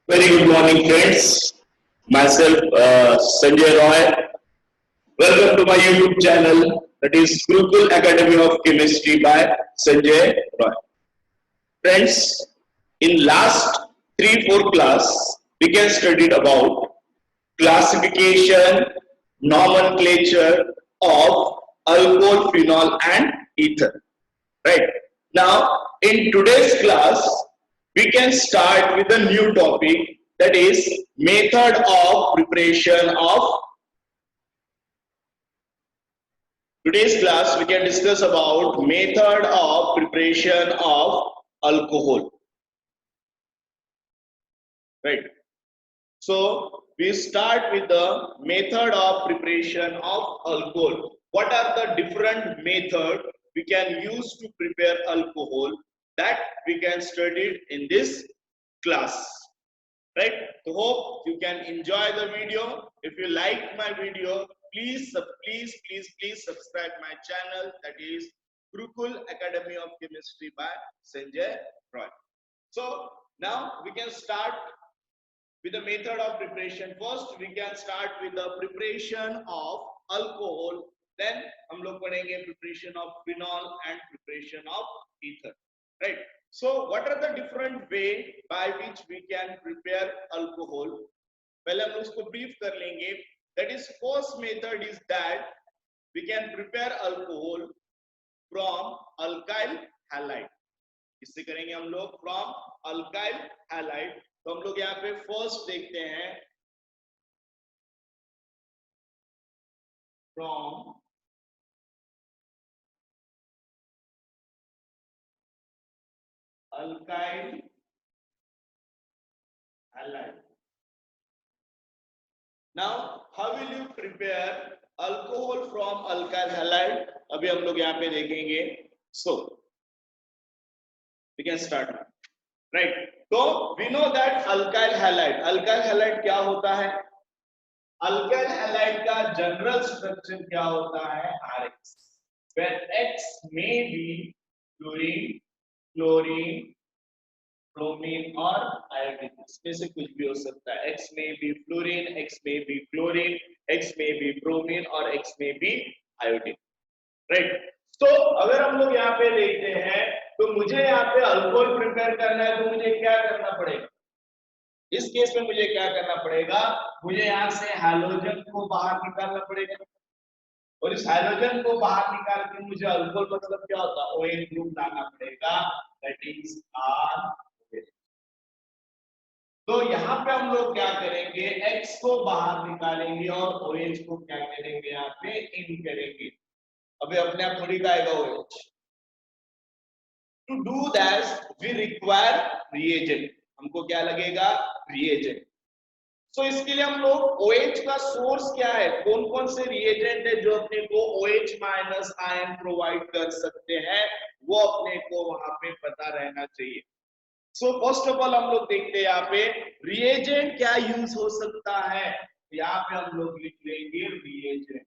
Very good morning, friends. Myself, Sanjay Roy. Welcome to my YouTube channel, that is Gurukul Academy of Chemistry by Sanjay Roy. Friends, in last 3-4 class, we can studied about classification, nomenclature of alcohol, phenol, and ether. Right. Now, in today's class, we can start with a new topic, that is method of preparation of. Today's class we can discuss about method of preparation of alcohol. Right. So we start with the method of preparation of alcohol. What are the different methods we can use to prepare alcohol? That we can study in this class. Right? So hope you can enjoy the video. If you like my video, please subscribe my channel, that is Gurukul Academy of Chemistry by Sanjay Roy. So now we can start with the method of preparation. First we can start with the preparation of alcohol, then हम लोग पढ़ेंगे preparation of phenol and preparation of ether. Right? So what are the different way by which we can prepare alcohol? पहले हम उसको brief कर लेंगे. That is, first method is that we can prepare alcohol from alkyl halide. इससे करेंगे हम लोग from alkyl halide. तो हम लोग यहाँ पे फर्स्ट देखते हैं from alkyl halide. Now how will you prepare alcohol from alkyl halide? अभी हम लोग यहाँ पे देखेंगे. So we can start. Right. तो we know that alkyl halide क्या होता है? अल्काइल हैलाइड का जनरल स्ट्रक्चर क्या होता है? RX, where X may be fluorine, chlorine, bromine और आयोडीन. इसमें से कुछ भी हो सकता है. X may be fluorine, X may be chlorine, X may be bromine और X may be iodine. Right. तो अगर हम लोग यहाँ पे देखते हैं तो मुझे यहाँ पे अल्कोहल प्रिपेयर करना है, तो मुझे क्या करना पड़ेगा? इस केस में मुझे क्या करना पड़ेगा? मुझे यहाँ से हैलोजन को बाहर निकालना पड़ेगा, और इस हैलोजन को बाहर निकाल के मुझे अल्कोहल मतलब क्या होता है? OH ग्रुप लाना पड़ेगा, दैट इज R. तो यहाँ पे हम लोग क्या करेंगे? X को बाहर निकालेंगे और OH को क्या करेंगे? यहाँ पे इन करेंगे. अभी अपने आप थोड़ी का आएगा OH. To do that we require reagent. हमको क्या लगेगा? reagent. So इसके लिए हम लोग OH का सोर्स क्या है, कौन कौन से रिएजेंट है जो अपने को OH माइनस आयन प्रोवाइड कर सकते हैं, वो अपने को वहां पे पता रहना चाहिए. सो फर्स्ट ऑफ ऑल हम लोग देखते हैं यहाँ पे रिएजेंट क्या यूज हो सकता है. यहाँ पे हम लोग लिख लेंगे रिएजेंट.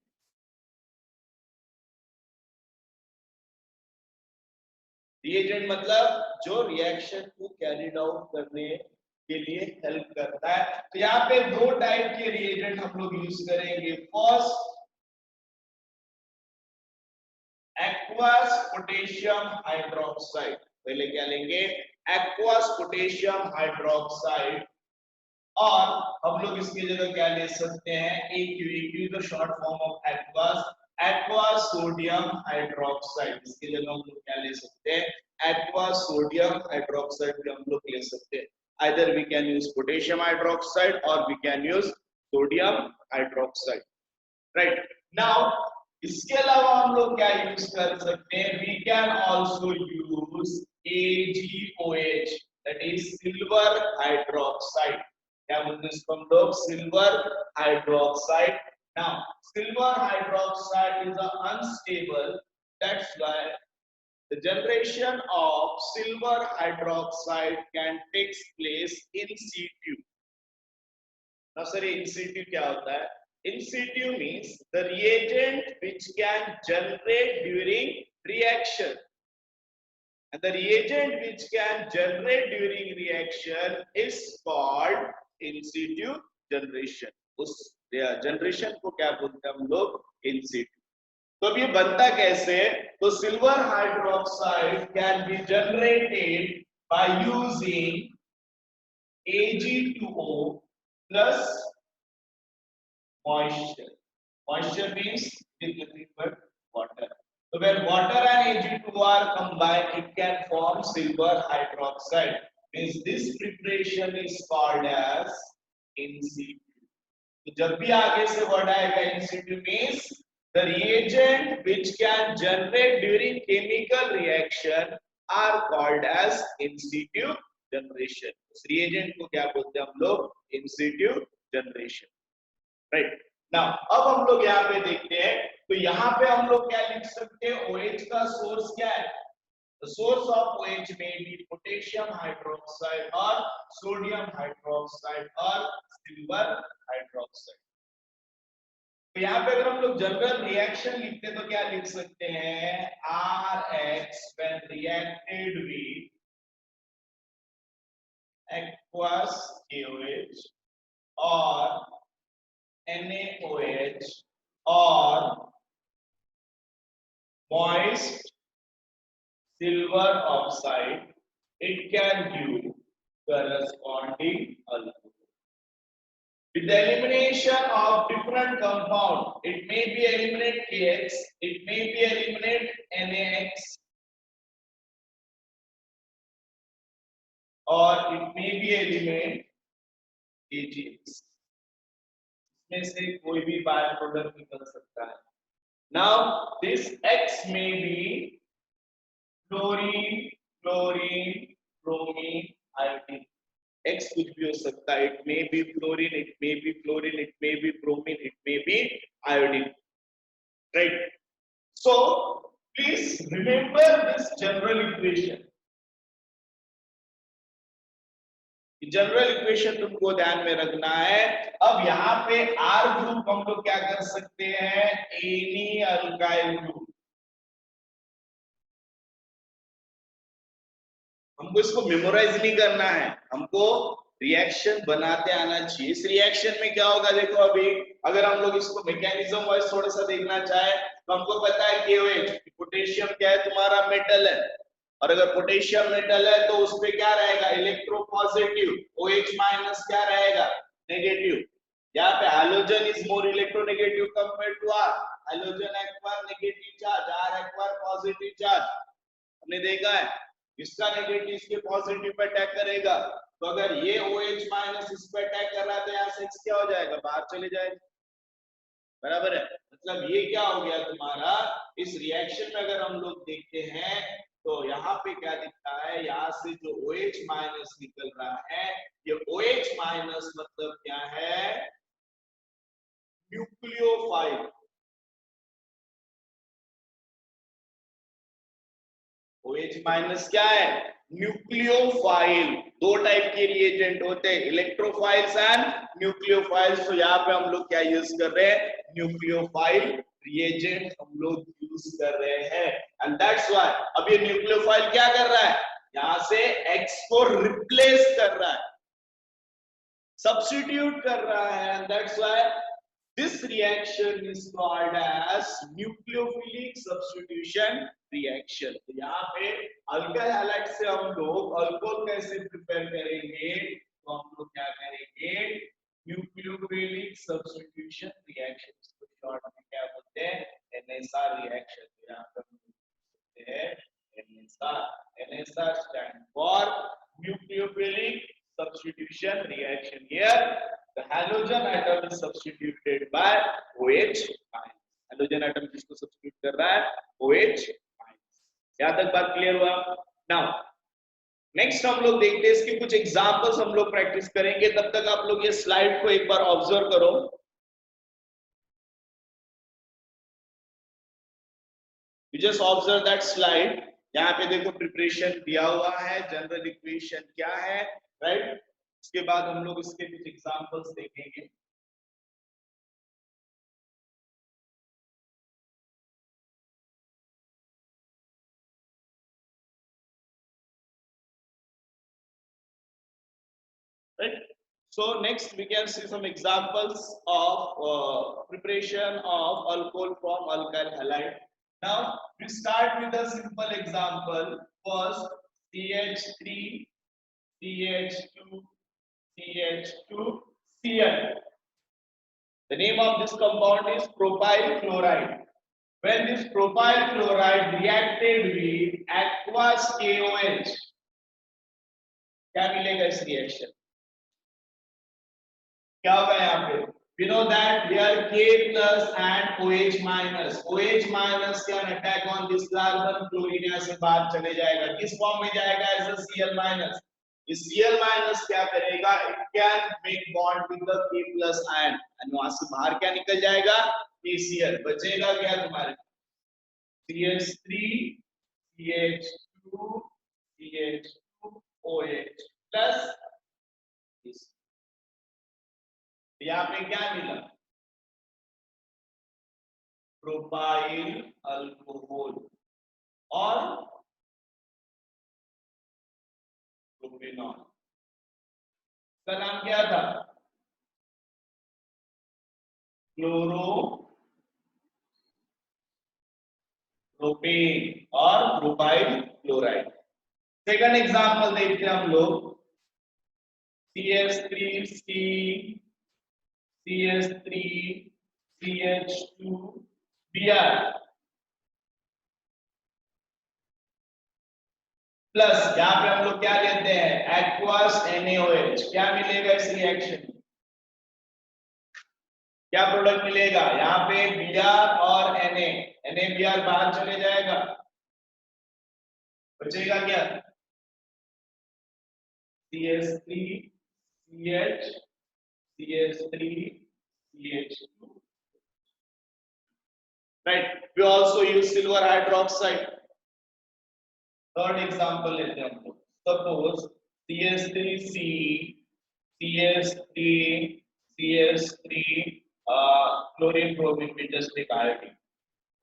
रिएजेंट मतलब जो रिएक्शन को कैरिड आउट करने के लिए हेल्प करता है. तो यहाँ पे दो टाइप के रिएजेंट हम लोग यूज करेंगे. First aqueous potassium hydroxide. पहले क्या लेंगे? Aqueous potassium hydroxide. और हम लोग इसकी जगह क्या ले सकते हैं? AQ the short form of aqueous, aqueous sodium hydroxide. इसके जगह हम लोग क्या ले सकते हैं? एक्वस सोडियम हाइड्रोक्साइड भी हम लोग ले सकते हैं. Either we can use potassium hydroxide or we can use sodium hydroxide. Right. Now इसके अलावा हम लोग क्या यूज कर सकते हैं? We can also use AgOH, that is silver hydroxide. क्या बोलते हैं इसको हम लोग? Silver hydroxide. Now silver hydroxide is unstable, that's why the generation of silver hydroxide can take place in situ. Now sir, in situ क्या होता है? In situ means the reagent which can generate during reaction. and the reagent which can generate during reaction is called in situ generation. उस generation को क्या बोलते हैं हम लोग? इन situ. तो अब ये बनता कैसे? तो silver hydroxide can be generated by using Ag2O plus moisture. Moisture means nothing but water. So when water and Ag2O are combined, it can form silver hydroxide. Means this preparation is called as in situ. तो जब भी आगे से word आएगा in situ means the reagent which can generate during chemical reaction are called as in situ generation. उस reagent को क्या बोलते हैं हम लोग? In situ generation. Right now अब हम लोग यहाँ पे देखते हैं, तो यहाँ पे हम लोग क्या लिख सकते हैं? OH का सोर्स क्या है? The source of OH may be potassium hydroxide or sodium hydroxide or silver hydroxide. तो यहाँ पे अगर हम लोग जनरल रिएक्शन लिखते हैं तो क्या लिख सकते हैं? RX when reacted with aqueous KOH or NaOH or moist silver oxide, it can give corresponding alcohol. With the elimination of different compound, it may be eliminate KX, it may be eliminate NaX, or it may be eliminate AgX. में से कोई भी by product निकल सकता है. Now this X may be chlorine, chlorine, bromine, iodine. X कुछ भी हो सकता है. It may be chlorine, it may be chlorine, it may be bromine, it may be iodine. Right? So please remember this general equation. General equation तुमको ध्यान में रखना है. अब यहाँ पे R ग्रुप हम लोग क्या कर सकते हैं? Any alkyl group. हमको इसको मेमोराइज नहीं करना है, हमको रिएक्शन बनाते आना चाहिए. इस रिएक्शन में क्या होगा देखो, अभी अगर हम लोग इसको मैकेनिज्म वाइज थोड़ा सा देखना चाहे तो हमको पता है KOH पोटेशियम क्या है? तुम्हारा मेटल है. और अगर पोटेशियम मेटल है तो उस पे क्या रहेगा? इलेक्ट्रोपॉजिटिव. OH माइनस क्या रहेगा? नेगेटिव. यहाँ पे hydrogen is more electronegative compare to R. Hydrogen acquire negative charge, R acquire positive charge. हमने देखा है इसका नेगेटिव इसके पॉजिटिव पे अटैक करेगा. तो अगर ये OH माइनस इस पे अटैक कर रहा है तो यहाँ से क्या हो जाएगा? बाहर चले जाएगा. बराबर है. मतलब ये क्या हो गया तुम्हारा? इस रिएक्शन में अगर हम लोग देखते हैं तो यहाँ पे क्या दिखता है? यहाँ से जो OH माइनस निकल रहा है, ये OH माइनस मतलब क्या है? न्यूक्लियोफाइल. OH माइनस क्या है? न्यूक्लियोफाइल. दो टाइप के रिएजेंट होते हैं, इलेक्ट्रोफाइल्स एंड न्यूक्लियोफाइल्स. तो यहाँ पे हम लोग क्या यूज कर रहे हैं? न्यूक्लियोफाइल रिएजेंट हम लोग यूज कर रहे हैं. एंड दैट्स व्हाई अब ये न्यूक्लियोफाइल क्या कर रहा है? यहां से X को रिप्लेस कर रहा है, सब्स्टिट्यूट कर रहा है. And that's why this reaction is called as nucleophilic substitution reaction. तो यहाँ पे अल्काइल हैलाइड से हम लोग अल्कोहल कैसे प्रिपेयर करेंगे? तो हम लोग क्या करेंगे? Nucleophilic substitution reaction. इसको शॉर्ट में क्या बोलते हैं? NSR reaction. तो यहाँ पे हम बोलते हैं NSR. NSR stand for nucleophilic substitution reaction. Here the halogen atom is substituted by OH minus. Halogen atom किसको substitute कर रहा है? OH minus. यहाँ तक बात क्लियर हुआ? Now नेक्स्ट हम लोग देखते हैं, इसके कुछ एग्जांपल्स हम लोग प्रैक्टिस करेंगे. तब तक आप लोग ये स्लाइड को एक बार ऑब्जर्व करो. You just observe that slide. यहाँ पे देखो प्रिपरेशन दिया हुआ है, जनरल इक्वेशन क्या है, राइट? उसके बाद हम लोग इसके कुछ एग्जांपल्स देखेंगे. right? So next we can see some examples of preparation of alcohol from alkyl halide. Now we start with a simple example. First, CH3, CH2, CH2, Cl. The name of this compound is propyl chloride. When this propyl chloride reacted with aqueous KOH, क्या मिलेगा इस reaction? क्या होगा यहाँ पे? We know that here K plus and OH minus. OH minus can attack on this carbon, chlorine यहाँ से बाहर चले जाएगा. किस फॉर्म में जाएगा? As a Cl minus. इस Cl minus क्या करेगा? It can make bond with the K plus ion. और वहां से बाहर क्या निकल जाएगा? KCl. बचेगा क्या तुम्हारे? CH3, CH2, CH2, OH plus this. यहाँ पे क्या मिला? प्रोपाइल अल्कोहल और प्रोपेनॉल. इसका नाम क्या था? क्लोरो प्रोपेन और प्रोपाइल क्लोराइड. सेकंड एग्जांपल देखते हैं हम लोग. CH3C, CH3, CH2, Br plus यहाँ पे हम लोग क्या लेते हैं? Aqueous NaOH. क्या मिलेगा इस रिएक्शन? क्या प्रोडक्ट मिलेगा? यहाँ पे Br और NaBr बाहर चले जाएगा. बचेगा क्या? CH3, CH, CH3, CH2. Right. We also use silver hydroxide. Third example लेते हैं हम लोग. Suppose CH3C, CH3, CH3, chlorine, bromine, we just take iodine.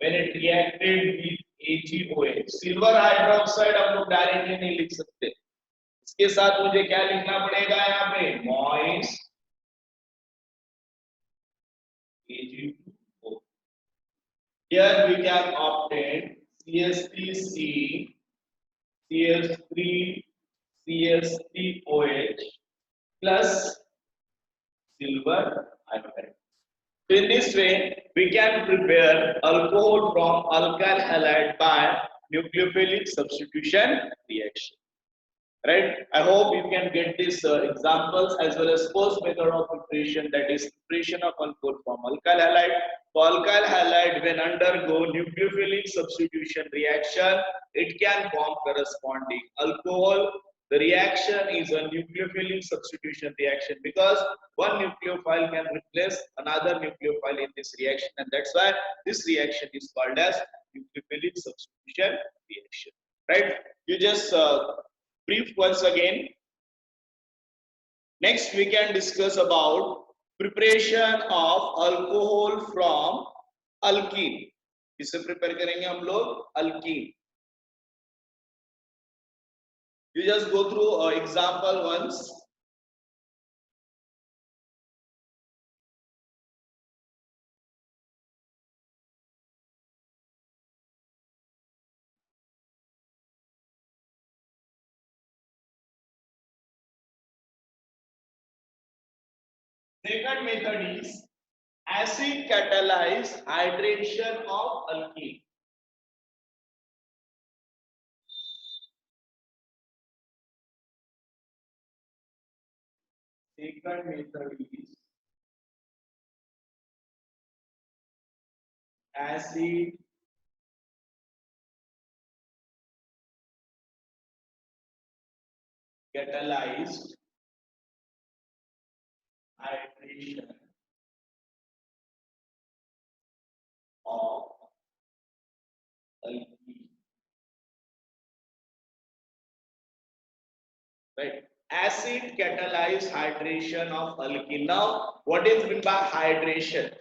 When it reacted with AgOH, silver hydroxide हम लोग डायरेक्टली नहीं लिख सकते. इसके साथ मुझे क्या लिखना पड़ेगा यहाँ पे? Moist Ag2O. Here we can obtain CH3C, CH3, CH3OH plus silver iodide. So in this way, we can prepare alcohol from alkyl halide by nucleophilic substitution reaction. Right? I hope you can get these examples as well as first method of preparation, that is preparation of alcohol from alkyl halide. So alkyl halide, when undergo nucleophilic substitution reaction, it can form corresponding alcohol. The reaction is a nucleophilic substitution reaction because one nucleophile can replace another nucleophile in this reaction, and that's why this reaction is called as nucleophilic substitution reaction. Right? You just brief once again. Next we can discuss about preparation of alcohol from alkene. किससे prepare करेंगे हम लोग? Alkene. You just go through example once. Second method is acid catalyzed hydration of alkene. Second method is acid catalyzed hydration of alkene. Right? Acid catalyzed hydration of alkene. Now, what is meant by hydration?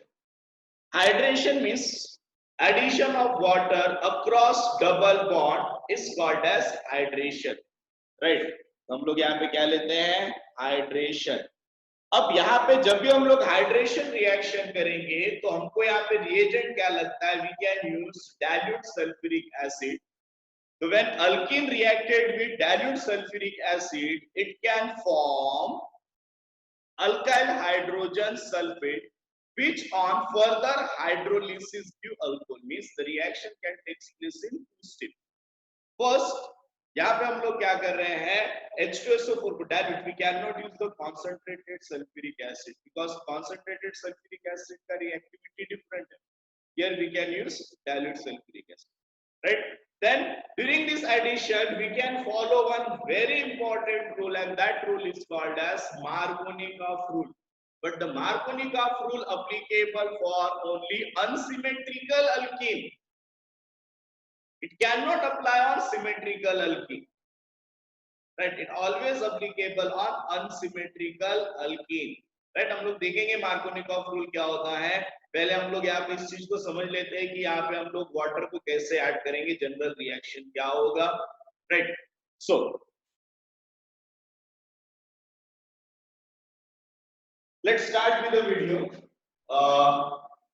Hydration means addition of water across double bond is called as hydration. Right? हम लोग यहाँ पे क्या लेते हैं, hydration. अब यहाँ पे जब भी हम लोग हाइड्रेशन रिएक्शन करेंगे तो हमको यहाँ पे रिएजेंट क्या लगता है, we can use dilute sulphuric acid. So when alkene reacted with dilute sulfuric acid, it can form alkyl hydrogen sulfate, which on further hydrolysis give alcohol. Means the reaction can take place in two steps. First, यहाँ पे हम लोग क्या कर रहे हैं, H2SO4 को dilute. We cannot use the concentrated sulfuric acid because concentrated sulfuric acid का reactivity different है. Here we can use dilute sulfuric acid, right? Then during this addition we can follow one very important rule, and that rule is called as Markovnikov rule. But the Markovnikov rule applicable for only unsymmetrical alkene. It cannot apply on symmetrical alkene, right? It always applicable on unsymmetrical alkene, right? हम लोग देखेंगे Markovnikov rule क्या होता है। पहले हम लोग यहाँ पे इस चीज को समझ लेते हैं कि यहाँ पे हम लोग वाटर को कैसे ऐड करेंगे, जनरल रिएक्शन क्या होगा, right? So let's start with the video.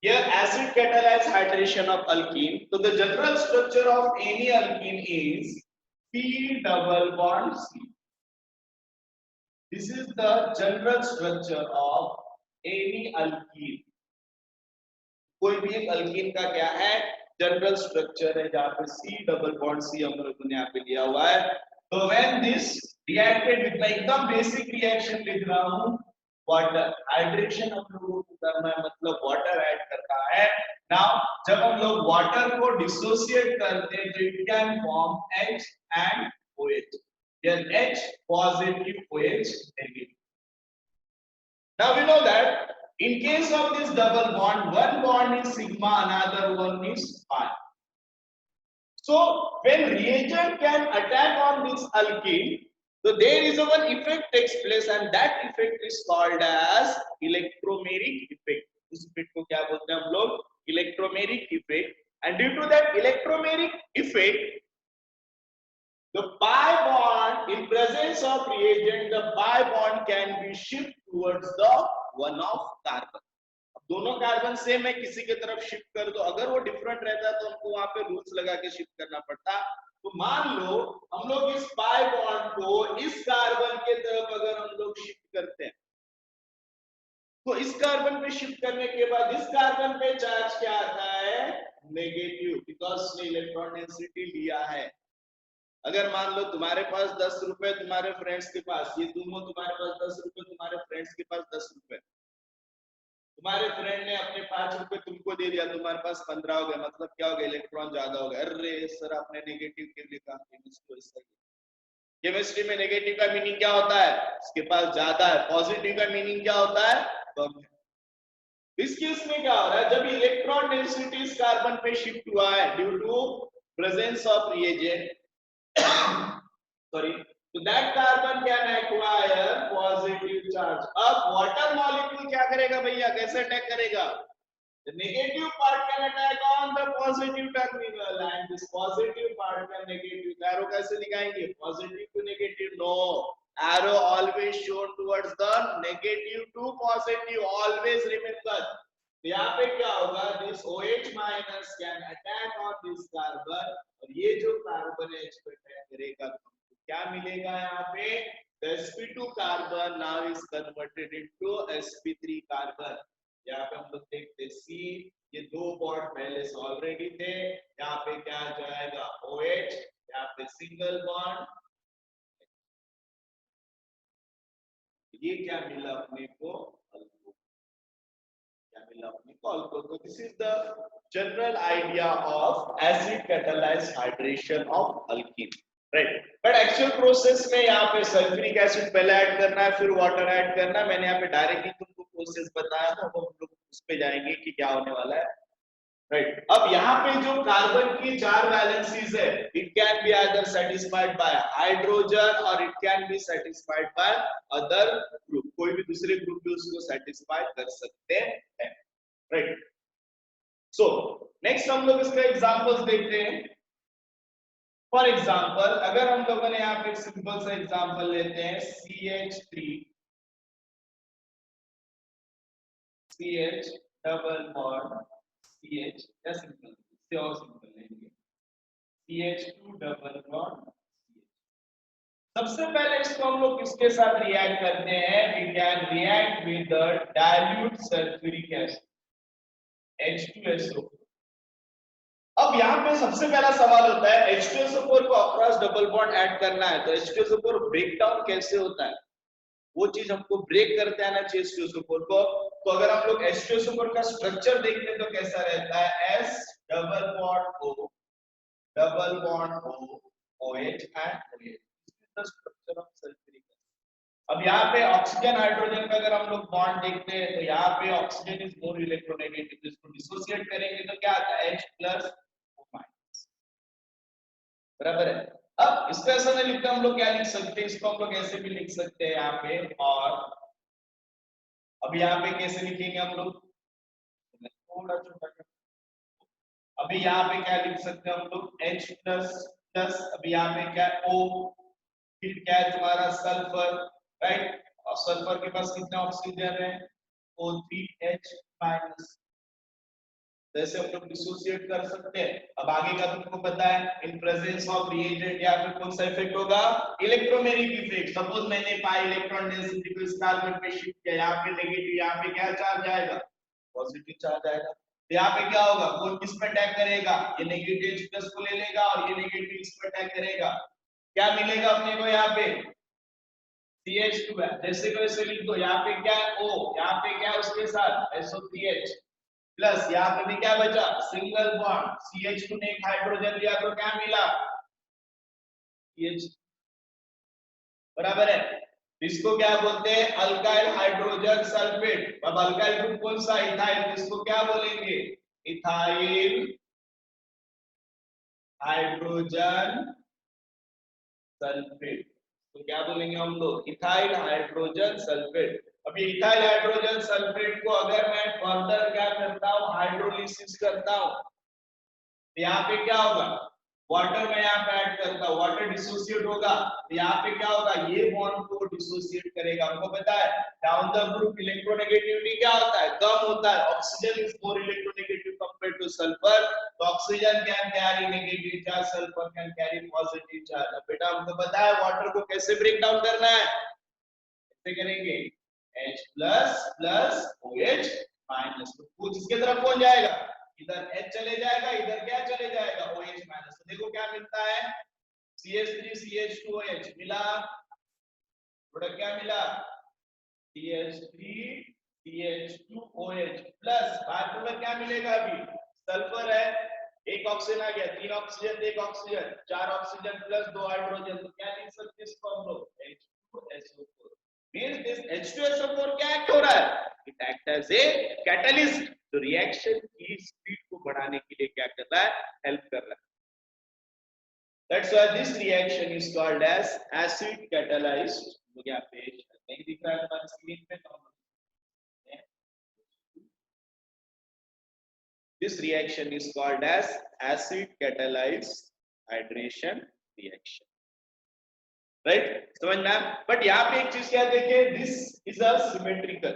Here acid catalyzed hydration of alkene. So the general structure of any alkene is C double bond C. This is the general structure of any alkene. कोई भी एक alkyne का क्या है, general structure है, जहां पे C double bond C हम लोगों ने यहाँ पे लिया हुआ है। तो व्हेन दिस रिएक्टेड विद, मैं एकदम बेसिक रिएक्शन लिख रहा हूँ, वाटर हाइड्रेशन हम लोगों को करना है, मतलब वाटर ऐड करना है। नाउ जब हम लोग वाटर को डिसोसिएट करते हैं तो it can form H and OH, then H positive, OH negative. Now we know that in case of this double bond, one bond is sigma, another one is pi. So when reagent can attack on this alkene, so there is a one effect takes place, and that effect is called as electromeric effect. उस effect को क्या बोलते हैं हम लोग, electromeric effect. And due to that electromeric effect, the pi bond, in presence of reagent, the pi bond can be shifted towards the one of carbon. अब दोनों carbon same है, किसी के तरफ शिफ्ट कर दो, अगर वो डिफरेंट रहता तो हमको वहां पे रूल्स लगा के शिफ्ट करना पड़ता। तो मान लो हम लोग इस पाई बॉन्ड को इस कार्बन के तरफ अगर हम लोग शिफ्ट करते हैं, तो इस कार्बन पे शिफ्ट करने के बाद इस कार्बन पे चार्ज क्या आता है, नेगेटिव, बिकॉज उसने इलेक्ट्रॉन डेंसिटी लिया है। अगर मान लो तुम्हारे पास 10 रुपए, तुम्हारे फ्रेंड्स के पास, ये दोनों तुम्हारे पास 10 रुपए, तुम्हारे फ्रेंड्स के पास 10 रुपए, तुम्हारे फ्रेंड ने अपने 5 रुपए तुमको दे दिया, तुम्हारे पास 15 हो गया, मतलब क्या हो गया, इलेक्ट्रॉन ज्यादा हो गया। अरे सर आपने नेगेटिव क्यों लिखा, केमिस्ट्री में नेगेटिव का मीनिंग क्या होता है, इसके पास ज्यादा है। पॉजिटिव का मीनिंग क्या होता है, कम है। इस केस में क्या हो रहा है, जब इलेक्ट्रॉन डेंसिटी इस कार्बन पे शिफ्ट हुआ है due to presence of reagent, sorry, so that carbon can acquire positive charge. अब water molecule क्या करेगा भैया, कैसे अटैक करेगा, the negative part can attack on the positive terminal, and this positive part can negative arrow कैसे दिखाएंगे, positive to negative, no, arrow always shown towards the negative to positive, always remember। तो यहाँ पे क्या होगा, this OH minus can attack on this carbon, और ये जो कार्बन है इस पे अटैक करेगा, तो क्या मिलेगा यहाँ पे, sp2 carbon now is converted into sp3 carbon. यहाँ पे हम लोग देखते C, ये दो बॉन्ड पहले से ऑलरेडी थे, यहाँ पे क्या जाएगा OH, यहाँ पे सिंगल बॉन्ड, ये क्या मिला अपने को, So this is the general idea of acid catalyzed hydration of alkene, right? But actual process में यहाँ पे सल्फ्यूरिक एसिड पहले ऐड करना है, फिर वाटर ऐड करना है। मैंने यहाँ पे डायरेक्टली तुमको प्रोसेस बताया था, वो हम लोग उस पे जाएंगे कि क्या होने वाला है, राइट? अब यहाँ पे जो कार्बन की 4 वैलेंसीज है, it can be either satisfied by hydrogen और it can be satisfied by other group, कोई भी दूसरे ग्रुप भी उसको सेटिस्फाई कर सकते हैं, राइट? सो नेक्स्ट हम लोग इसका एग्जांपल्स देखते हैं। फॉर एग्जाम्पल अगर हम लोगों ने यहाँ पे एक सिंपल सा एग्जाम्पल लेते हैं CH डबल बॉन्ड CH या सिंपल इससे और सिंपल लेंगे CH2 डबल बॉन्ड CH। सबसे पहले इसको हम लोग किसके साथ रिएक्ट करते हैं? We can react with the dilute sulphuric acid H2SO4। अब यहाँ पे सबसे पहला सवाल होता है H2SO4 को अक्रॉस डबल बॉन्ड ऐड करना है तो H2SO4 ब्रेक डाउन कैसे होता है? वो चीज हमको ब्रेक करते आना चाहिए H2SO4 को। तो अगर हम लोग H2SO4 का स्ट्रक्चर देखते हैं तो कैसा रहता है? S double bond O double bond O OH and OH। The structure of sulphuric acid. अब यहाँ पे ऑक्सीजन हाइड्रोजन का अगर हम लोग बॉन्ड देखते हैं तो यहाँ पे ऑक्सीजन इज मोर इलेक्ट्रोनेगेटिव, इसको डिसोसिएट करेंगे तो क्या आता है? H+O-। बराबर है। अब इसको ऐसा नहीं लिखते हम लोग, क्या लिख सकते हैं? इसको हम लोग ऐसे भी लिख सकते हैं यहाँ पे। और अब यहाँ पे कैसे लिखेंगे हम लोग? थोड़ा छोटा कर, अभी यहाँ पे क्या लिख सकते हैं हम लोग? H प्लस प्लस, अभी यहाँ पे क्या है? O, फिर क्या है तुम्हारा? Sulphur, right. और सल्फर के पास कितना ऑक्सीजन है? O3H minus. जैसे हम लोग डिसोसिएट कर सकते हैं। अब आगे का तुमको पता है, इन प्रेजेंस ऑफ रिएजेंट या फिर कौन सा इफेक्ट होगा? Electromeric effect. सपोज मैंने पाई इलेक्ट्रॉन डेंसिटी को इस कार्बन पे शिफ्ट किया, यहाँ पे नेगेटिव, यहाँ पे क्या चार्ज आएगा? पॉजिटिव चार्ज आएगा। तो यहाँ पे क्या होगा? कौन किस पे अटैक करेगा? ये नेगेटिव प्लस को ले लेगा और ये नेगेटिव इस पे अटैक करेगा। क्या मिलेगा अपने को? यहाँ पे CH2 है, जैसे को वैसे लिख दो। यहाँ पे क्या है? O, यहाँ पे क्या है उसके साथ? SO3H प्लस, यहाँ पे भी क्या बचा? Single bond. CH2 ने एक हाइड्रोजन लिया तो क्या मिला? CH, बराबर है। इसको क्या बोलते हैं? Alkyl hydrogen sulphate. अब अल्काइल ग्रुप कौन सा? इथाइल। इसको क्या बोलेंगे? Ethyl hydrogen sulphate. तो क्या बोलेंगे हम लोग? Ethyl hydrogen sulphate. अब ये इथाइल हाइड्रोजन सल्फेट को अगर मैं फर्दर क्या करता हूँ? हाइड्रोलिसिस करता हूँ, तो यहाँ पे क्या होगा? वाटर में यहाँ पे ऐड करता हूँ, वाटर डिसोसिएट होगा, तो यहाँ पे क्या होगा? ये बॉन्ड को डिसोसिएट करेगा। हमको पता है डाउन द ग्रुप इलेक्ट्रोनेगेटिविटी क्या होता है? कम होता है। Oxygen is more electronegative compared to sulphur, तो oxygen can carry negative charge, sulphur can carry positive charge. बेटा हमको पता है वाटर को कैसे ब्रेक डाउन करना है, कैसे करेंगे? H plus plus OH minus, तो किसके तरफ पहुंच जाएगा? इधर H चले जाएगा, इधर क्या चले जाएगा? OH minus. तो देखो क्या मिलता है? CH3 CH2OH मिला, प्रोडक्ट क्या मिला? CH3 CH2OH plus by product क्या मिलेगा? अभी सल्फर है, एक ऑक्सीजन आ गया, 3 ऑक्सीजन, एक ऑक्सीजन, 4 ऑक्सीजन प्लस 2 हाइड्रोजन। तो क्या लिख सकते हैं इसको हम लोग? H2SO4। means this H2SO4 क्या एक्ट हो रहा है? It acts as a catalyst, जो रिएक्शन की स्पीड को बढ़ाने के लिए क्या कर रहा है? हेल्प कर रहा है। That's why this reaction is called as acid catalyzed। मुझे यहाँ पे नहीं दिख रहा है हमारी स्क्रीन पे, तो this reaction is called as acid catalyzed hydration reaction, right? समझना। बट यहाँ पे एक चीज क्या देखिए, दिस इज अ सिमेट्रिकल।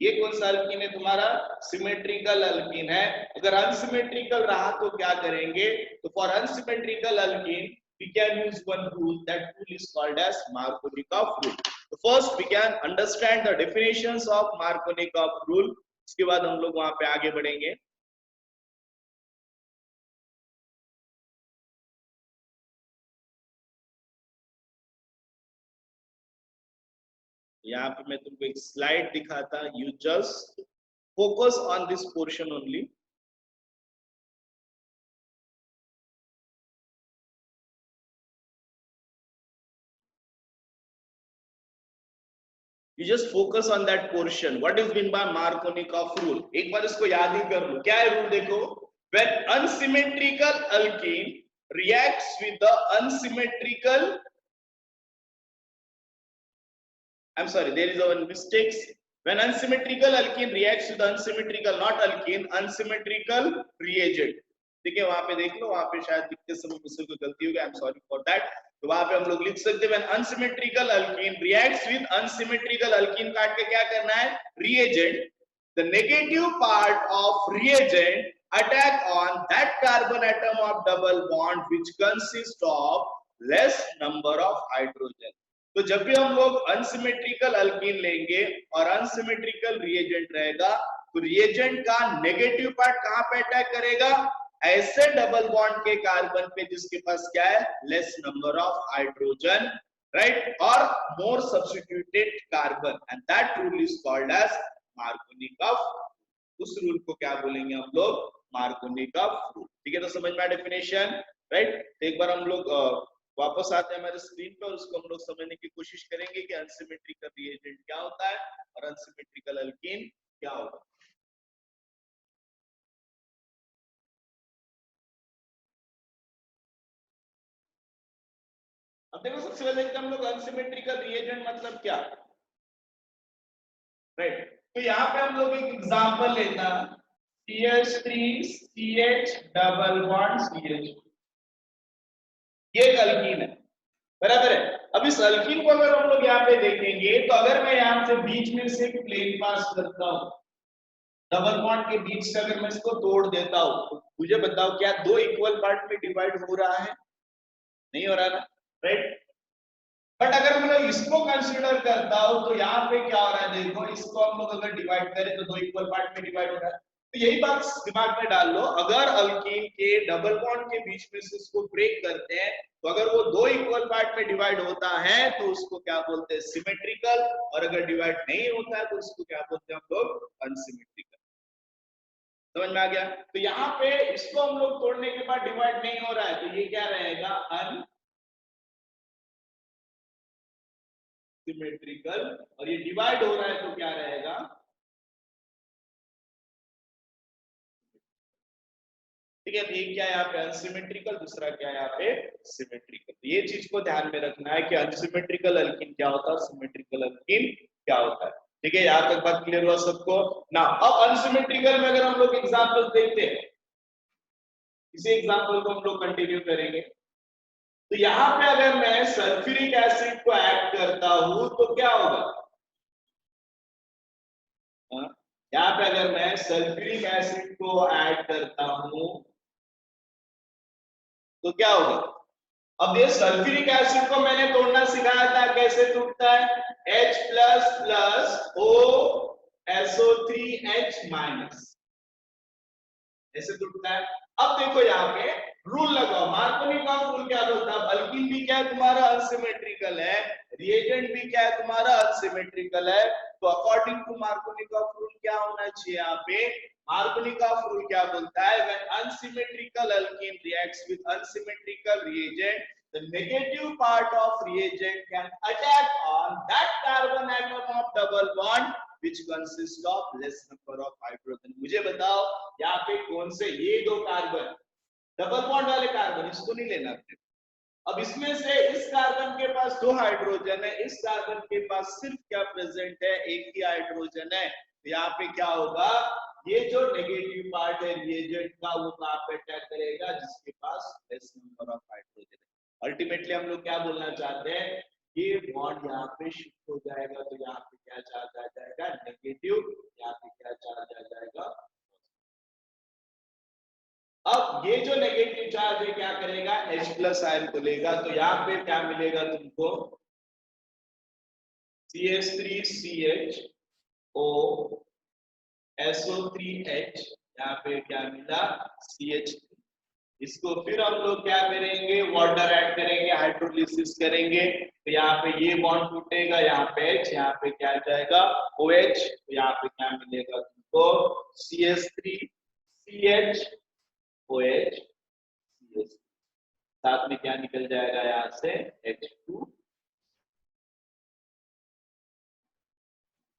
ये कौन सा अल्कीन है तुम्हारा? सिमेट्रिकल अल्कीन है। अगर अनसिमेट्रिकल रहा तो क्या करेंगे? तो for unsymmetrical alkyne we can use one rule. That rule is called as Markovnikov rule. So first we can understand the definitions of Markovnikov rule, उसके बाद हम लोग वहां पे आगे बढ़ेंगे। यहाँ पे मैं तुमको एक स्लाइड दिखाता, you just focus on this portion only. You just focus on that portion. What is meant by Markovnikov rule? एक बार इसको याद ही कर लो। क्या है रूल? देखो, when unsymmetrical alkene reacts with the unsymmetrical, I'm sorry, there is a mistake. When unsymmetrical alkene reacts with unsymmetrical, not alkene, unsymmetrical reagent, ठीक है, वहां पे देख लो, वहां पे शायद लिखते समय मुझसे कोई गलती हो गई, I am sorry for that. तो वहां पे हम लोग लिख सकते हैं unsymmetrical alkyne reacts with unsymmetrical alkyne काट के क्या करना है, reagent, the negative part of reagent attack on that carbon atom of double bond which consists of less number of hydrogen। तो जब भी हम लोग अनसिमेट्रिकल अल्कीन लेंगे और अनसिमेट्रिकल रिएजेंट रहेगा, तो रिएजेंट का नेगेटिव पार्ट कहां पे अटैक करेगा, ऐसे डबल बॉन्ड के कार्बन पे जिसके पास क्या है, less number of hydrogen, right, और more substituted carbon, and that rule is called as Markovnikov. उस रूल को क्या बोलेंगे हम लोग, मार्कोनिकॉफ रूल। ठीक है, तो समझ में आया डेफिनेशन, राइट। एक बार हम लोग वापस आते हैं हमारे स्क्रीन पर, उसको हम लोग समझने की कोशिश करेंगे कि अनसिमेट्रिकल रिएजेंट क्या होता है और अनसिमेट्रिकल अल्कीन क्या होता है। अब देखो, सबसे पहले हम लोग अनसिमेट्रिकल रिएजेंट मतलब क्या, राइट। तो यहाँ पे हम लोग एक एग्जांपल लेता, CH3CH डबल बॉन्ड CH, ये एक अल्कीन है, बराबर है। अब इस अल्कीन को अगर हम लोग यहाँ पे देखेंगे, तो अगर मैं यहाँ से बीच में से प्लेन पास करता हूँ, डबल बॉन्ड के बीच से अगर मैं इसको तोड़ देता हूँ, तो मुझे बताओ क्या दो इक्वल पार्ट में डिवाइड हो रहा है, नहीं हो रहा ना, राइट। बट अगर मैं इसको कंसीडर करता हूं, तो यहाँ पे क्या हो रहा है, देखो इसको हम लोग अगर डिवाइड करें तो दो इक्वल पार्ट में डिवाइड हो रहा है। तो यही बात दिमाग में डाल लो, अगर अल्कीन के डबल बॉन्ड के बीच में से इसको ब्रेक करते हैं, तो अगर वो दो इक्वल पार्ट में डिवाइड होता है तो उसको क्या बोलते हैं, सिमेट्रिकल, और अगर डिवाइड नहीं होता है तो उसको क्या बोलते हैं हम लोग, अनसिमेट्रिकल। समझ में आ गया। तो यहाँ पे इसको हम लोग तोड़ने के बाद डिवाइड नहीं हो रहा है, तो ये क्या रहेगा, सिमेट्रिकल, और ये डिवाइड हो रहा है तो क्या रहेगा, ठीक है। एक क्या है यहाँ पे अनसिमेट्रिकल, दूसरा क्या है यहाँ पे सिमेट्रिकल। तो ये चीज को ध्यान में रखना है कि अनसिमेट्रिकल अल्कीन क्या होता है और सिमेट्रिकल अल्कीन क्या होता है। ठीक है, यहाँ तक बात क्लियर हुआ सबको ना। अब अनसिमेट्रिकल में अगर हम लोग एग्जांपल देखते हैं, इसी एग्जांपल को हम लोग कंटिन्यू करेंगे। तो यहाँ पे अगर मैं सल्फ्यूरिक एसिड को ऐड करता हूं तो क्या होगा, यहाँ पे अगर मैं सल्फ्यूरिक एसिड को ऐड करता हूं तो क्या होगा। अब ये सल्फ्यूरिक एसिड को मैंने तोड़ना सिखाया था, कैसे टूटता है, H plus plus O SO3H minus, ऐसे टूटता है। अब देखो यहाँ पे रूल लगाओ, मार्कोनिकॉफ रूल क्या बोलता है, अल्कीन भी क्या है तुम्हारा, अनसिमेट्रिकल है, रिएजेंट भी क्या है तुम्हारा, अनसिमेट्रिकल है। तो अकॉर्डिंग टू मार्कोनिकॉफ रूल क्या होना चाहिए, यहाँ पे मार्कोनिकॉफ रूल क्या बोलता है, when unsymmetrical alkyne reacts with unsymmetrical reagent, the negative part of reagent can attack on that carbon atom of double bond which consists of less number of hydrogen। मुझे बताओ यहाँ पे कौन से ये दो कार्बन, डबल बॉन्ड वाले carbon, इसको नहीं लेना आपने। अब इसमें से इस कार्बन के पास दो हाइड्रोजन है, इस कार्बन के पास सिर्फ क्या प्रेजेंट है, एक ही हाइड्रोजन है। तो यहाँ पे क्या होगा, ये जो नेगेटिव पार्ट है रिएजेंट का, वो कहाँ पे अटैक करेगा, जिसके पास लेस नंबर ऑफ हाइड्रोजन है। अल्टीमेटली हम लोग क्या बोलना चाहते हैं, ये बॉन्ड यहाँ पे शिफ्ट हो जाएगा, तो यहाँ पे क्या चार्ज आ जाएगा, नेगेटिव, यहाँ पे क्या चार्ज आ जाएगा। अब ये जो नेगेटिव चार्ज है क्या करेगा, H प्लस आयन को लेगा, तो यहाँ पे क्या मिलेगा तुमको, CH3CH O SO3H, यहाँ पे क्या मिला, CH। इसको फिर हम लोग क्या करेंगे, वाटर ऐड करेंगे, हाइड्रोलिसिस करेंगे, तो यहाँ पे ये बॉन्ड टूटेगा, यहाँ पे H, यहाँ पे क्या आ जाएगा, OH, तो यहाँ पे क्या मिलेगा तुमको, CH3CH OH CH, साथ में क्या निकल जाएगा यहाँ से, H2।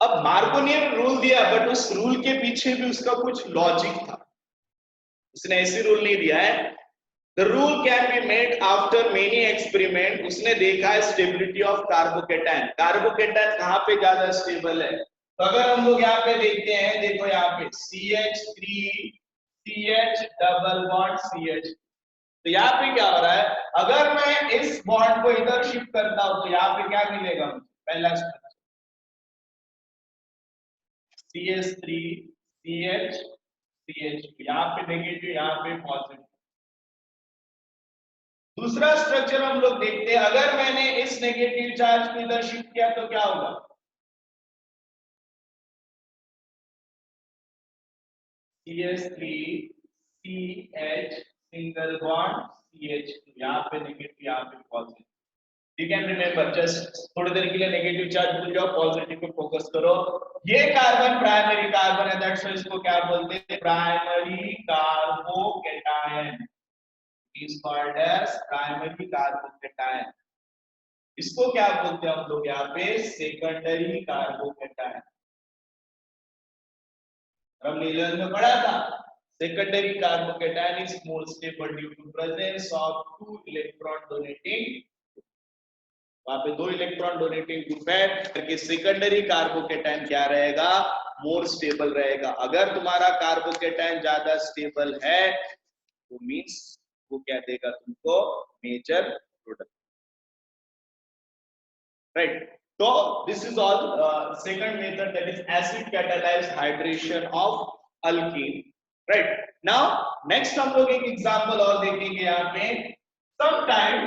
अब मार्कोनियर रूल दिया, बट उस रूल के पीछे भी उसका कुछ लॉजिक था, उसने ऐसी रूल नहीं दिया है। The rule can be made after many experiment। उसने देखा है स्टेबिलिटी ऑफ कार्बोकेटायन, कार्बोकेटायन कहाँ पे ज्यादा स्टेबल है। तो अगर हम लोग यहाँ पे देखते हैं, देखो यहाँ पे CH3 CH double bond CH। तो यहाँ पे क्या हो रहा है, अगर मैं इस बॉन्ड को इधर शिफ्ट करता हूं तो यहाँ पे क्या मिलेगा मुझे, पहला स्ट्रक्चर CH3 CH CH2, यहाँ पे नेगेटिव यहाँ पे पॉजिटिव। दूसरा स्ट्रक्चर हम लोग देखते हैं, अगर मैंने इस नेगेटिव चार्ज को इधर शिफ्ट किया तो क्या होगा, CH3 CH single bond CH2, यहाँ पे नेगेटिव यहाँ पे positive. You can remember, just थोड़ी देर के लिए नेगेटिव चार्ज भूल जाओ, पॉजिटिव पे फोकस करो। ये कार्बन प्राइमरी कार्बन है, दैट्स व्हाई इसको क्या बोलते हैं, primary carbocation, is called as primary carbocation. इसको क्या बोलते हैं हम लोग यहाँ पे, सेकेंडरी कार्बोकैटायन। हमने 11 में पढ़ा था, secondary carbocation is more stable due to presence of 2 electron donating, वहां पे 2 इलेक्ट्रॉन डोनेटिंग ग्रुप है, करके सेकेंडरी कार्बोकैटायन क्या रहेगा, मोर स्टेबल रहेगा। अगर तुम्हारा कार्बोकैटायन ज्यादा स्टेबल है तो मींस वो क्या देगा तुमको, major product, right. So this is all second method, that is acid catalyzed hydration of alkene, right? Now next हम लोग एक एग्जांपल और देखेंगे यहाँ पे। sometime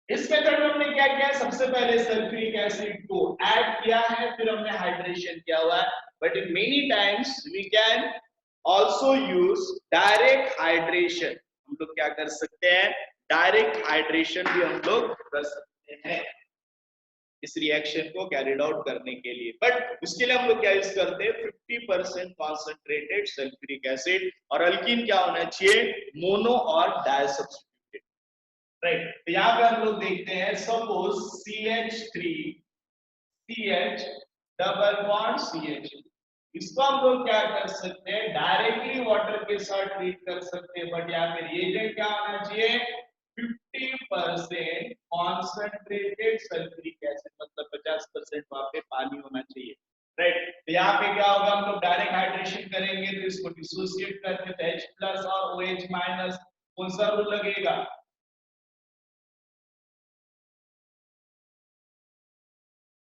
इस मेथड में हमने क्या किया, सबसे पहले सल्फ्यूरिक एसिड को ऐड किया है, फिर हमने हाइड्रेशन किया हुआ है, but in many times we can also use direct hydration. हम लोग क्या कर सकते हैं, डायरेक्ट हाइड्रेशन भी हम लोग कर सकते हैं इस रिएक्शन को कैरिड आउट करने के लिए। बट उसके लिए हम लोग क्या यूज करते हैं, 50% कॉन्सेंट्रेटेड सल्फ्यूरिक एसिड, और अल्कीन क्या होना चाहिए, मोनो और डाइसब्स्टिट्यूटेड, राइट। तो यहाँ पे हम लोग देखते हैं, suppose CH3 CH double bond CH, इसको हम लोग क्या कर सकते हैं, डायरेक्टली वाटर के साथ ट्रीट कर सकते हैं, बट यहाँ पे रिएजेंट क्या होना चाहिए, 50% कॉन्सेंट्रेटेड सल्फ्यूरिक एसिड, मतलब 50% वहां पे पानी होना चाहिए, राइट। तो यहाँ पे क्या होगा, हम लोग डायरेक्ट हाइड्रेशन करेंगे तो इसको डिसोसिएट करके तो H प्लस और OH माइनस, कौन सा रूल लगेगा,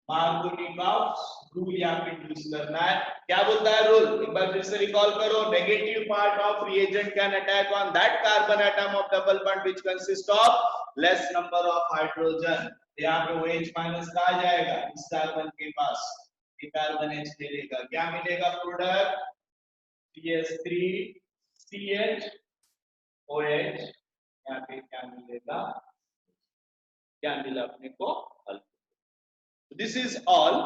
मार्कोनिकॉफ रूल यहाँ पे यूज करना है। क्या बोलता है रूल, एक बार फिर से रिकॉल करो, negative part of reagent can attack on that carbon atom of double bond which consist of less number of hydrogen. यहाँ पे OH माइनस का आ जाएगा, इस कार्बन के पास ये कार्बन H ले लेगा, क्या मिलेगा प्रोडक्ट, CH3 CH OH, यहाँ पे क्या मिलेगा, क्या मिला अपने को, this is all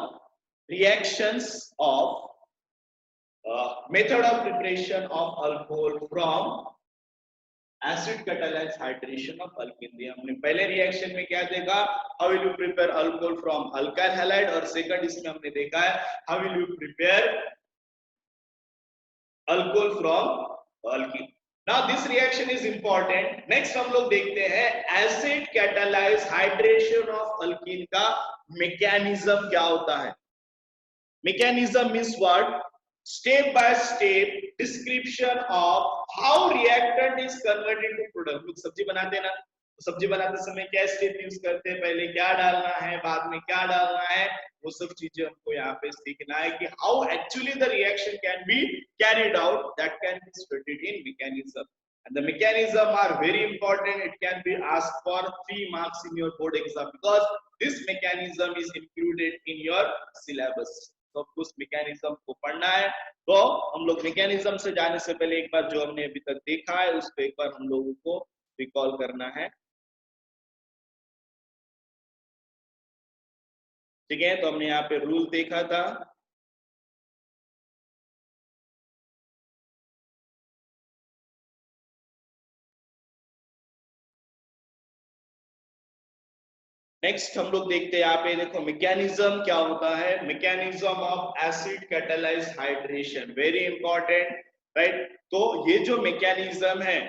reactions of method of preparation of alcohol from acid catalyzed hydration of alkene। हमने पहले रिएक्शन में क्या देखा, how will you prepare alcohol from alkyl halide, और सेकंड इसमें हमने देखा है how will you prepare alcohol from alkene। now this reaction is important। next हम लोग देखते हैं acid catalyzed hydration of alkene का मैकेनिज्म क्या होता है। Mechanism means what, step by step description of how reactant is converted to product. लोग सब्जी बनाते हैं ना, तो सब्जी बनाते समय क्या स्टेप यूज करते हैं, पहले क्या डालना है, बाद में क्या डालना है, वो सब चीजें हमको यहाँ पे सीखना है कि how actually the reaction can be carried out, that can be studied in mechanism. And the mechanism are very important. It can be asked for 3 marks in your board exam because this mechanism is included in your syllabus। तो उस mechanism को पढ़ना है। तो हम लोग mechanism से जाने से पहले एक बार जो हमने अभी तक देखा है उसको एक बार हम लोगों को रिकॉल करना है, ठीक है। तो हमने यहाँ पे रूल देखा था, नेक्स्ट हम लोग देखते हैं यहाँ पे, देखो मैकेनिज्म क्या होता है, mechanism of acid catalysed hydration, very important, right. तो ये जो मैकेनिज्म है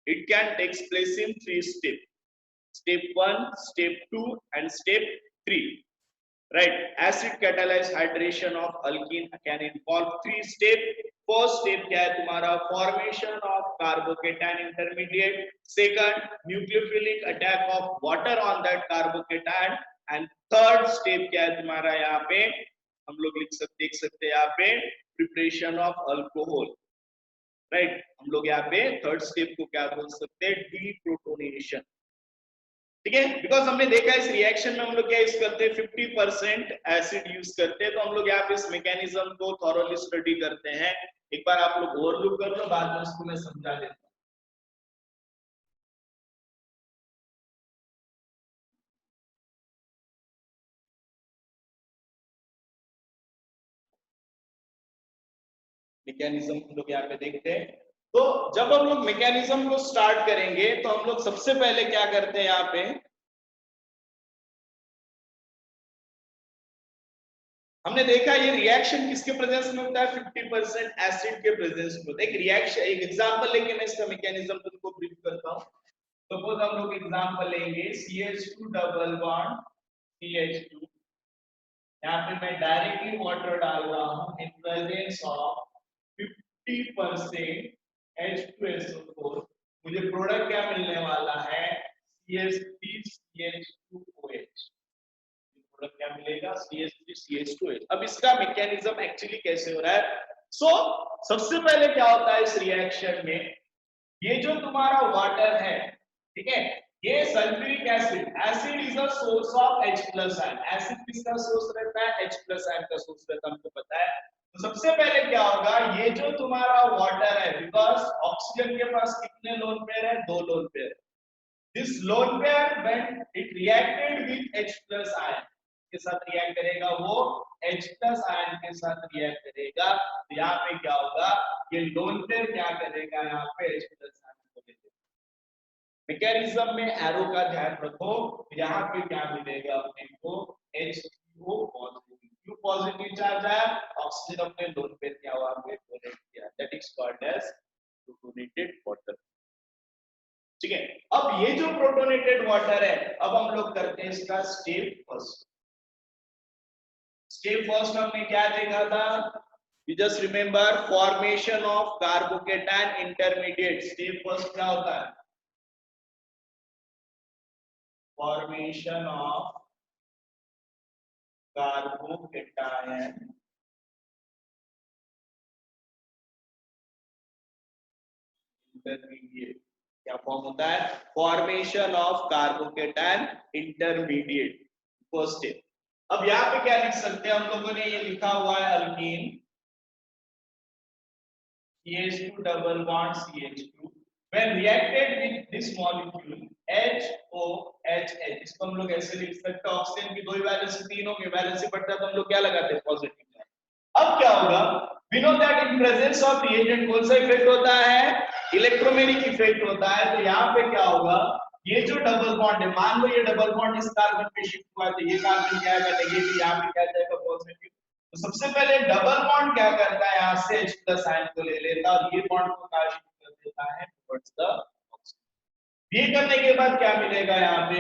it can takes place in 3 step, step 1, step 2 and step 3, right। acid catalyzed hydration of alkene can involve 3 steps, first step क्या है तुम्हारा, formation of carbocation intermediate, second nucleophilic attack of water on that carbocation, and third step क्या है तुम्हारा, यहाँ पे हम लोग देख सकते हैं यहाँ पे प्रिपरेशन ऑफ अल्कोहल, राइट। हम लोग यहाँ पे थर्ड स्टेप को क्या बोल सकते हैं, डीप्रोटोनेशन, ठीक है। बिकॉज हमने देखा इस रिएक्शन में हम लोग क्या यूज करते हैं, 50% एसिड यूज करते हैं, तो हम लोग यहाँ पे इस मैकेनिज्म को थॉरोली स्टडी करते हैं। एक बार आप लोग ओवरलुक कर लो, बाद में उसको मैं समझा देता हूँ। मैकेनिज्म हम लोग यहाँ पे देखते हैं। तो जब हम लोग मैकेनिज्म को स्टार्ट करेंगे तो हम लोग सबसे पहले क्या करते हैं, यहाँ पे हमने देखा ये रिएक्शन किसके प्रेजेंस में होता है, 50% एसिड के प्रेजेंस में होता है। एक रिएक्शन, एक एग्जांपल लेके मैं इसका मैकेनिज्म तुमको ब्रीफ करता हूँ। सपोज हम लोग एग्जांपल लेंगे CH2 डबल बॉन्ड CH2, यहाँ पे मैं डायरेक्टली वाटर डाल रहा हूँ इन प्रेजेंस ऑफ 50% H2SO4, मुझे प्रोडक्ट क्या मिलने वाला है, CH3CH2OH, प्रोडक्ट क्या मिलेगा, CH3CH2OH। अब इसका मैकेनिज्म एक्चुअली कैसे हो रहा है, सबसे पहले क्या होता है इस रिएक्शन में, ये जो तुम्हारा वाटर है, ठीक है, ये sulphuric acid, acid is a source of H+ ion, acid किसका सोर्स रहता है, H+ आयन का सोर्स रहता है, हमको पता है। तो सबसे पहले क्या होगा, ये जो तुम्हारा वाटर है, बिकॉज ऑक्सीजन के पास कितने लोन पेयर है, 2 lone pair, this lone pair when it reacted with H+ ion के साथ रिएक्ट करेगा, वो H+ आयन के साथ रिएक्ट करेगा, तो यहाँ पे क्या होगा, ये लोन पेयर क्या करेगा, यहाँ पे H+ आयन को ले लेगा। मैकेनिज्म में एरो का ध्यान रखो, यहाँ पे क्या मिलेगा अपने को, H2O पॉजिटिव, क्यों पॉजिटिव चार्ज आया, ऑक्सीजन अपने लोन पेयर क्या हुआ, पे डोनेट किया, that is called as protonated water, ठीक है। अब ये जो प्रोटोनेटेड वाटर है, अब हम लोग करते हैं इसका स्टेप फर्स्ट। स्टेप फर्स्ट हमने क्या देखा था, you just remember, formation of carbocation intermediate. Step first क्या होता है, फॉर्मेशन ऑफ कार्बोकेटाइन इंटरमीडिएट, क्या फॉर्म होता है, formation of carbocation intermediate, first step. अब यहाँ पे क्या लिख सकते हैं हम लोगों ने, ये लिखा हुआ है alkyne CH2 double bond CH2 when reacted with this molecule HOHH, इसको हम लोग ऐसे लिख सकते हैं, ऑक्सीजन की 2 वैलेंसी 3 होंगे, वैलेंसी बढ़ता है तो हम लोग क्या लगाते हैं, पॉजिटिव। अब क्या होगा, we know that in presence of reagent कौन सा इफेक्ट होता है, इलेक्ट्रोमेरिक इफेक्ट होता है। तो यहाँ पे क्या होगा, ये जो डबल बॉन्ड है, मान लो ये डबल बॉन्ड इस कार्बन पे शिफ्ट हुआ है, तो ये कार्बन क्या आएगा, नेगेटिव, यहाँ पे क्या जाएगा, पॉजिटिव। तो सबसे पहले डबल बॉन्ड क्या करता है, यहाँ से H+ आयन को ले लेता है और ये बॉन्ड को कहाँ शिफ्ट कर देता है, टुवर्ड्स द ऑक्सीजन। ये करने के बाद क्या मिलेगा, यहाँ पे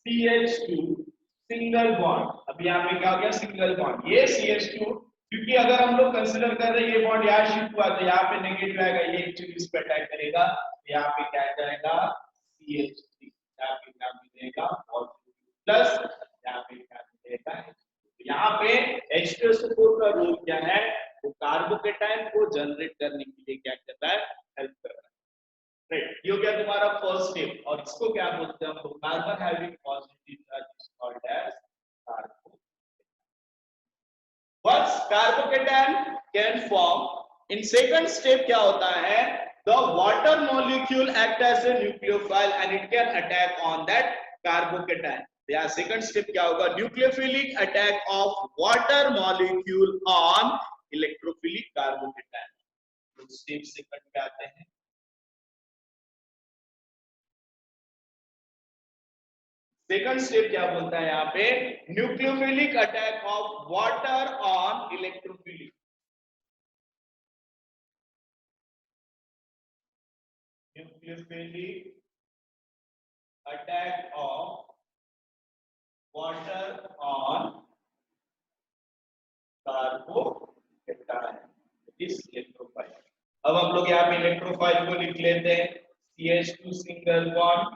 CH2 सिंगल बॉन्ड, अब यहाँ पे क्या हो गया, सिंगल बॉन्ड, ये CH2, क्योंकि अगर हम लोग कंसीडर कर रहे हैं ये बॉन्ड यहाँ शिफ्ट हुआ तो यहाँ पे नेगेटिव आएगा, ये एक्चुअली इस पे अटैक करेगा, तो यहाँ पे क्या जाएगा, CH3, यहाँ पे क्या मिलेगा, पॉजिटिव प्लस, यहाँ पे क्या मिलेगा, यहाँ पे H2SO4 का रोल क्या है, वो कार्बोकेटाइन को जनरेट करने के लिए क्या कर रहा है, हेल्प कर रहा है, राइट। ये हो गया तुम्हारा फर्स्ट स्टेप, और इसको क्या बोलते हैं हम लोग, carbon having positive charge is called as carbocation. Once carbocation can form, in second step क्या होता है, the water molecule act as a nucleophile and it can attack on that carbocation। या सेकंड स्टेप क्या होगा, nucleophilic attack of water molecule on electrophilic carbocation. तो step second पे आते हैं। सेकंड स्टेप क्या बोलता है यहाँ पे, nucleophilic attack of water on electrophilic, nucleophilic attack of water on carbocation, अब हम लोग यहाँ पे इलेक्ट्रोफाइल को लिख लेते हैं, CH2 single bond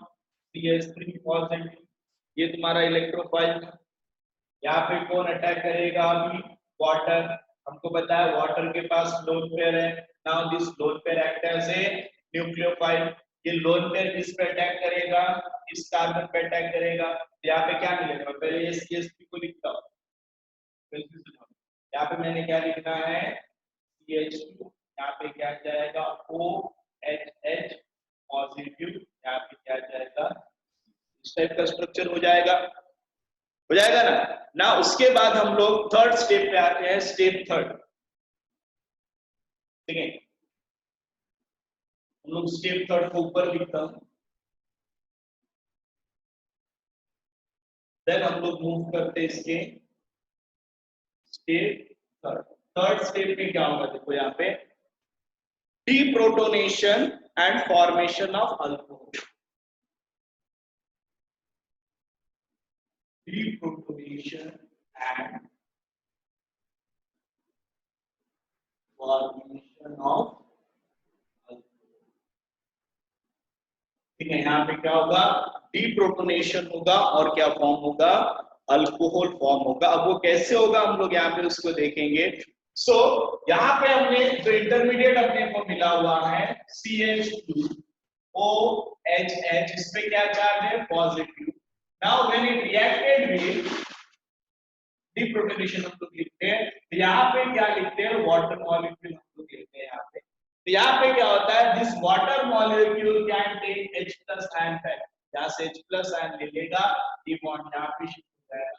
CH3 positive, ये तुम्हारा इलेक्ट्रोफाइल था। यहाँ पे कौन अटैक करेगा? अभी वाटर, हमको पता है वाटर के पास लोन पेयर है। Now this lone pair act as a nucleophile. ये लोन पेयर किस पे अटैक करेगा? इस कार्बन पे अटैक करेगा। यहाँ पे क्या मिलेगा? मैं पहले ये CH3 को लिखता हूँ, यहाँ पे मैंने क्या लिखना है? CH2, यहाँ पे क्या जाएगा? OHH पॉजिटिव, यहाँ पे क्या जाएगा? इस टाइप का स्ट्रक्चर हो जाएगा, हो जाएगा ना। ना उसके बाद हम लोग थर्ड स्टेप पे आते हैं, स्टेप थर्ड, ठीक है। हम लोग स्टेप थर्ड को ऊपर लिखता हूं, देन हम लोग मूव करते हैं इसके स्टेप थर्ड। थर्ड स्टेप में क्या होगा? देखो यहाँ पे deprotonation and formation of alcohol. Deprotonation and formation of alcohol। ठीक है, यहाँ पे क्या होगा? डीप्रोटोनेशन होगा और क्या फॉर्म होगा? अल्कोहल फॉर्म होगा। अब वो कैसे होगा हम लोग यहाँ पे उसको देखेंगे। सो यहाँ पे हमने जो इंटरमीडिएट अपने को मिला हुआ है CH2OHH, इस पे क्या चार्ज है? Positive. Now when it reacted with deprotonation हम लोग लिखते हैं, तो यहाँ पे क्या लिखते हैं? वाटर मॉलिक्यूल हम लोग लिखते हैं यहाँ पे। तो यहाँ पे क्या होता है? This water molecule can take H plus ion back, यहाँ से H प्लस आयन ले लेगा, ये बॉन्ड यहाँ पे शिफ्ट हो जाएगा।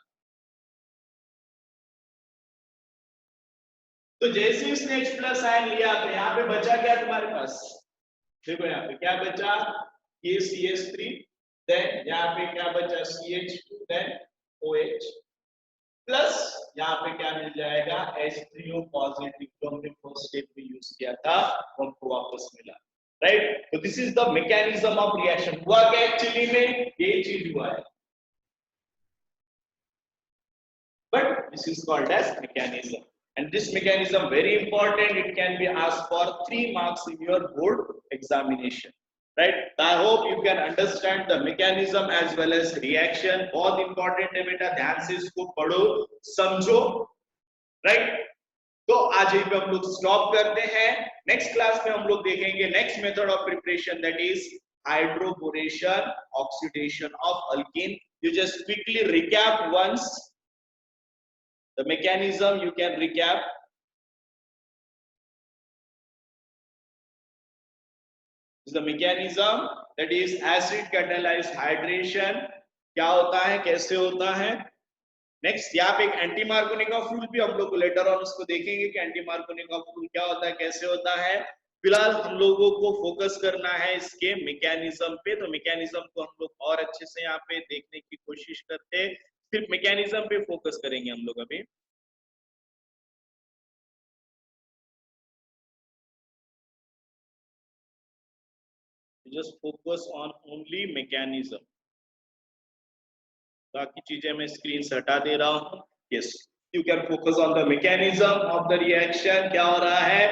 तो जैसे इसने H प्लस आयन लिया तो यहाँ पे बचा क्या तुम्हारे पास? देखो यहाँ पे क्या बचा? ये CH3, देन यहाँ पे क्या बचा? CH2, देन OH प्लस यहाँ पे क्या मिल जाएगा? H3O पॉजिटिव, जो हमने फर्स्ट स्टेप में यूज किया था वो हमको वापस मिला, राइट। तो this is the mechanism of reaction. हुआ क्या एक्चुअली में? ये चीज हुआ है, but this is called as mechanism, and this mechanism very important. It can be asked for 3 marks in your board examination, right? I hope you can understand the mechanism as well as reaction. बहुत important है बेटा, ध्यान से इसको पढ़ो समझो, right? तो आज यहीं पे हम लोग स्टॉप करते हैं। नेक्स्ट क्लास में हम लोग देखेंगे next method of preparation, that is hydroboration oxidation of alkyne. You just quickly recap once the mechanism, you can recap. This is the mechanism, that is acid catalyzed hydration। क्या होता है, कैसे होता है। नेक्स्ट यहाँ पे एक एंटी मार्कोनिकॉफ रूल भी हम लोग को लेटर ऑन उसको देखेंगे कि एंटी मार्कोनिकॉफ रूल क्या होता है, कैसे होता है। फिलहाल हम लोगों को फोकस करना है इसके मैकेनिज्म पे, तो मैकेनिज्म को हम लोग और अच्छे से यहाँ पे देखने की कोशिश करते हैं। सिर्फ मैकेनिज्म पे फोकस करेंगे हम लोग अभी। Just focus on only mechanism, बाकी चीजें मैं स्क्रीन से हटा दे रहा हूं। Yes, you can focus on the mechanism of the reaction. क्या हो रहा है?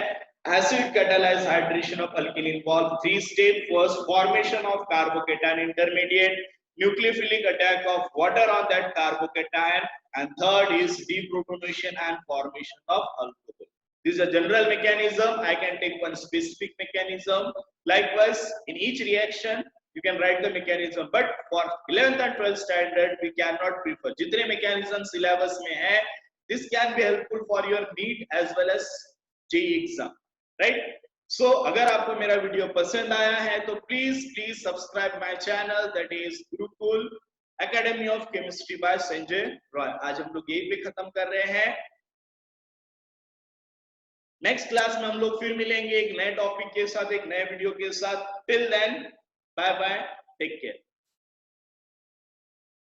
acid catalyzed hydration of alkene involve 3 steps. First, formation of carbocation intermediate, nucleophilic attack of water on that carbocation, and third is deprotonation and formation of alcohol. This is a general mechanism. I can take one specific mechanism. Likewise, in each reaction you can write the mechanism, but for 11th and 12th standard we cannot prefer. जितने mechanism syllabus में है, this can be helpful for your NEET as well as JEE exam, right? So अगर आपको मेरा video पसंद आया है तो please subscribe my channel, that is Gurukul academy of chemistry bye Sanjay Roy. आज हम लोग यही पे खत्म कर रहे हैं। नेक्स्ट क्लास में हम लोग फिर मिलेंगे एक नए टॉपिक के साथ, एक नए वीडियो के साथ। Till then, bye bye, take care.